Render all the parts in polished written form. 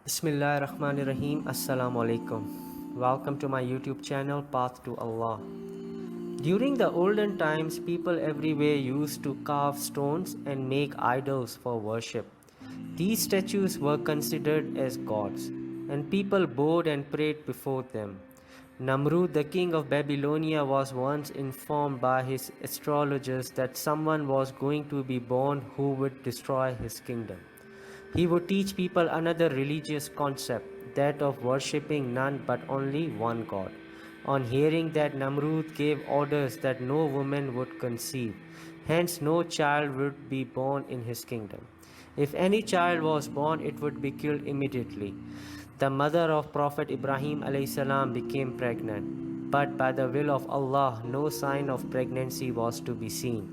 Bismillahirrahmanirrahim. Assalamu alaikum. Welcome to my YouTube channel Path to Allah. During the olden times, people everywhere used to carve stones and make idols for worship. These statues were considered as gods, and people bowed and prayed before them. Namrud, the king of Babylonia, was once informed by his astrologers that someone was going to be born who would destroy his kingdom. He would teach people another religious concept, that of worshipping none but only one God. On hearing that, Namrud gave orders that no woman would conceive, hence no child would be born in his kingdom. If any child was born, it would be killed immediately. The mother of Prophet Ibrahim A.S. became pregnant, but by the will of Allah, no sign of pregnancy was to be seen.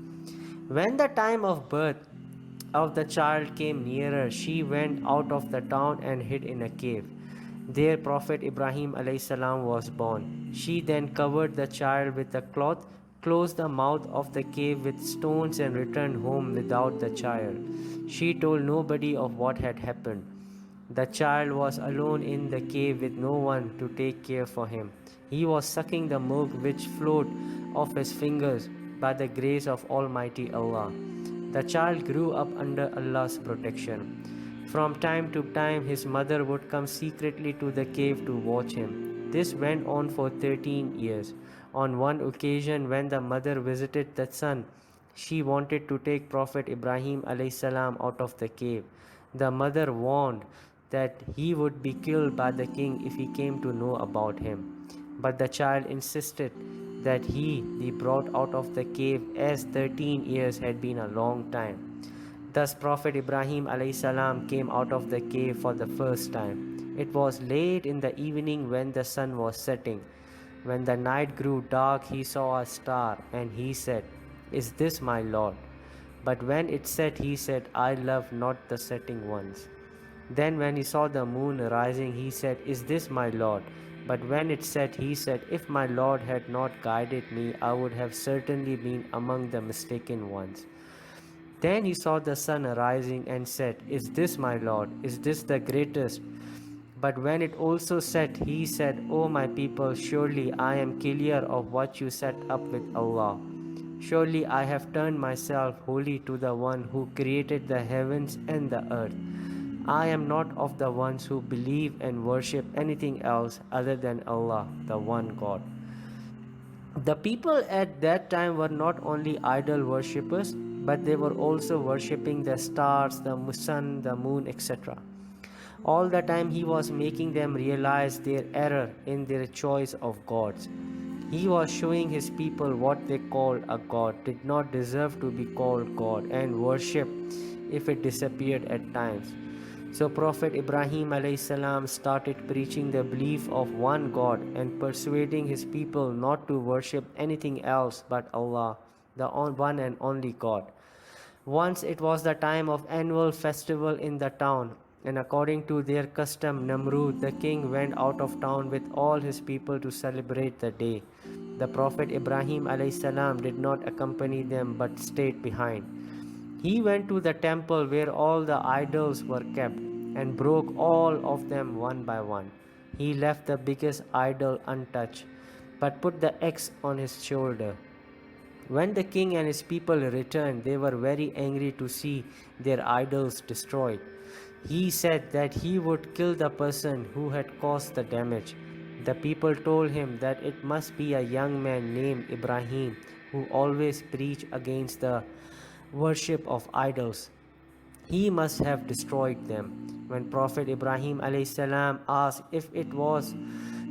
When the time of birth of the child came nearer, she went out of the town and hid in a cave. There Prophet Ibrahim A.S. was born. She then covered the child with a cloth, closed the mouth of the cave with stones, and returned home without the child. She told nobody of what had happened. The child was alone in the cave with no one to take care for him. He was sucking the milk which flowed off his fingers by the grace of Almighty Allah. The child grew up under Allah's protection. From time to time, his mother would come secretly to the cave to watch him. This went on for 13 years. On one occasion, when the mother visited the son, she wanted to take Prophet Ibrahim a.s. out of the cave. The mother warned that he would be killed by the king if he came to know about him. But the child insisted that he be brought out of the cave, as 13 years had been a long time. Thus Prophet Ibrahim a.s. came out of the cave for the first time. It was late in the evening when the sun was setting. When the night grew dark, he saw a star, and he said, "Is this my Lord?" But when it set, he said, "I love not the setting ones." Then when he saw the moon rising, he said, "Is this my Lord?" But when it set, he said, "If my Lord had not guided me, I would have certainly been among the mistaken ones." Then he saw the sun rising and said, "Is this my Lord? Is this the greatest?" But when it also set, he said, "O my people, surely I am clear of what you set up with Allah. Surely I have turned myself wholly to the one who created the heavens and the earth. I am not of the ones who believe and worship anything else other than Allah, the one God." The people at that time were not only idol worshippers, but they were also worshipping the stars, the sun, the moon, etc. All the time he was making them realize their error in their choice of gods. He was showing his people what they called a god did not deserve to be called God and worship if it disappeared at times. So Prophet Ibrahim A.S. started preaching the belief of one God and persuading his people not to worship anything else but Allah, the one and only God. Once it was the time of annual festival in the town, and according to their custom, Namrud, the king, went out of town with all his people to celebrate the day. The Prophet Ibrahim A.S. did not accompany them but stayed behind. He went to the temple where all the idols were kept and broke all of them one by one. He left the biggest idol untouched, but put the X on his shoulder. When the king and his people returned, they were very angry to see their idols destroyed. He said that he would kill the person who had caused the damage. The people told him that it must be a young man named Ibrahim who always preached against the worship of idols. He must have destroyed them. When Prophet Ibrahim a.s. asked if it was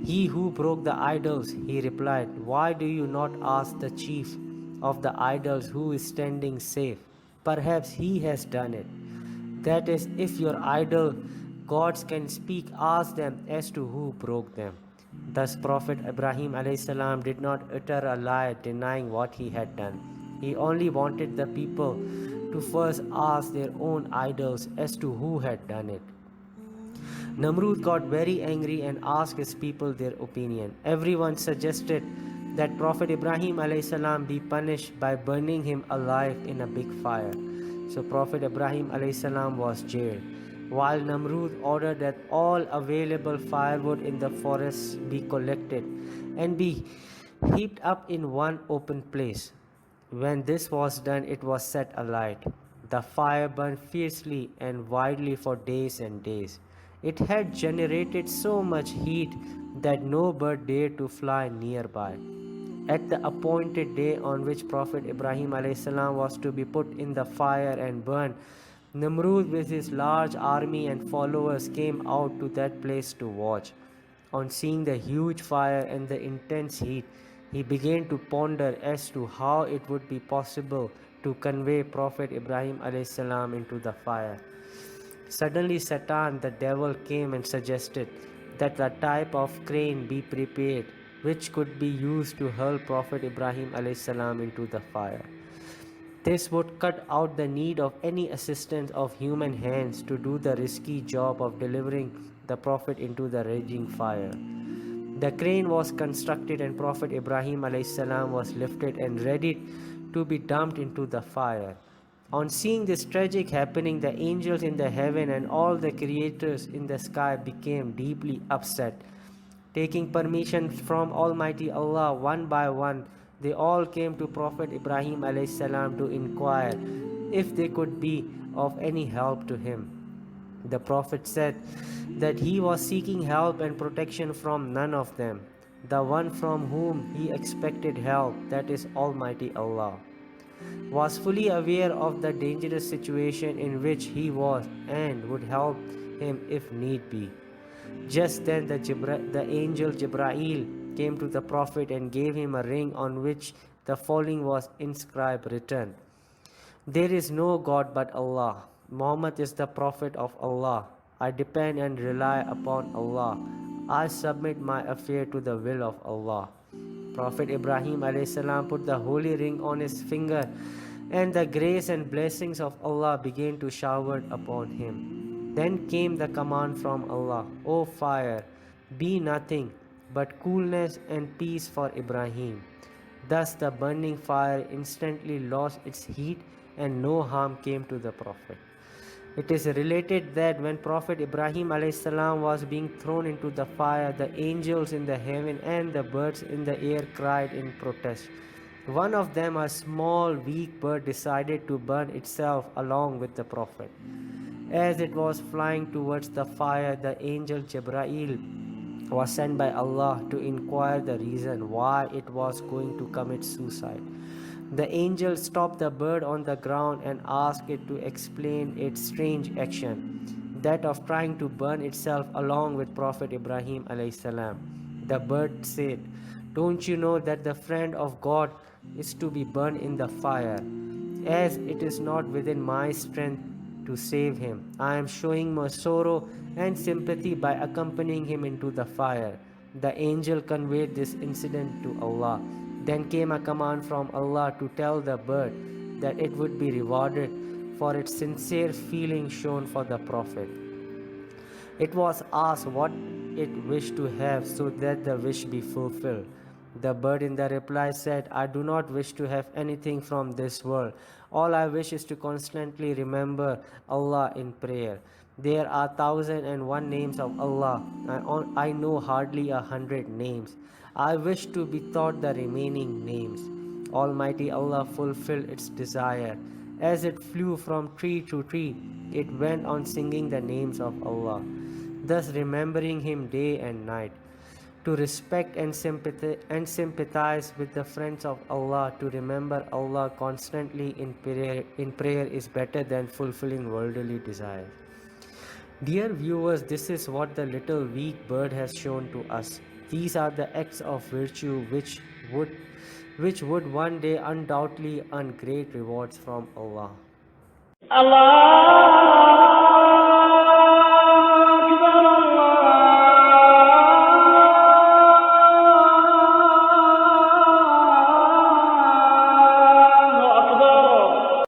he who broke the idols, he replied, "Why do you not ask the chief of the idols who is standing safe? Perhaps he has done it. That is, if your idol gods can speak, ask them as to who broke them." Thus Prophet Ibrahim a.s. did not utter a lie denying what he had done. He only wanted the people to first ask their own idols as to who had done it. Namrud got very angry and asked his people their opinion. Everyone suggested that Prophet Ibrahim a.s. be punished by burning him alive in a big fire. So Prophet Ibrahim a.s. was jailed. while Namrud ordered that all available firewood in the forests be collected and be heaped up in one open place. When this was done, it was set alight. The fire burned fiercely and widely for days and days. It had generated so much heat that no bird dared to fly nearby. At the appointed day on which Prophet Ibrahim A.S. was to be put in the fire and burned, Namrud with his large army and followers came out to that place to watch. On seeing the huge fire and the intense heat, he began to ponder as to how it would be possible to convey Prophet Ibrahim A.S. into the fire. Suddenly Satan, the devil, came and suggested that a type of crane be prepared which could be used to hurl Prophet Ibrahim A.S. into the fire. This would cut out the need of any assistance of human hands to do the risky job of delivering the Prophet into the raging fire. The crane was constructed and Prophet Ibrahim A.S. was lifted and ready to be dumped into the fire. On seeing this tragic happening, the angels in the heaven and all the creators in the sky became deeply upset. Taking permission from Almighty Allah one by one, they all came to Prophet Ibrahim A.S. to inquire if they could be of any help to him. The Prophet said that he was seeking help and protection from none of them. The one from whom he expected help, that is Almighty Allah, was fully aware of the dangerous situation in which he was and would help him if need be. Just then the angel Jibrail came to the Prophet and gave him a ring on which the following was inscribed written: There is no God but Allah. Muhammad is the Prophet of Allah. I depend and rely upon Allah. I submit my affair to the will of Allah. Prophet Ibrahim A.S. put the holy ring on his finger, and the grace and blessings of Allah began to shower upon him. Then came the command from Allah, O fire, be nothing but coolness and peace for Ibrahim. Thus the burning fire instantly lost its heat and no harm came to the Prophet. It is related that when Prophet Ibrahim A.S. was being thrown into the fire, the angels in the heaven and the birds in the air cried in protest. One of them, a small weak bird, decided to burn itself along with the Prophet. As it was flying towards the fire, the angel Jibrail was sent by Allah to inquire the reason why it was going to commit suicide. The angel stopped the bird on the ground and asked it to explain its strange action, that of trying to burn itself along with Prophet Ibrahim a.s. The bird said, Don't you know that the friend of God is to be burned in the fire? As it is not within my strength to save him, I am showing my sorrow and sympathy by accompanying him into the fire. The angel conveyed this incident to Allah. Then came a command from Allah to tell the bird that it would be rewarded for its sincere feeling shown for the Prophet. It was asked what it wished to have so that the wish be fulfilled. The bird in the reply said, I do not wish to have anything from this world. All I wish is to constantly remember Allah in prayer. There are 1,001 names of Allah. I know hardly 100 names. I wish to be taught the remaining names. Almighty Allah fulfilled its desire. As it flew from tree to tree, it went on singing the names of Allah, thus remembering Him day and night. To respect and sympathize with the friends of Allah, to remember Allah constantly in prayer is better than fulfilling worldly desires. Dear viewers, this is what the little weak bird has shown to us. These are the acts of virtue which would one day undoubtedly earn great rewards from Allah. Allah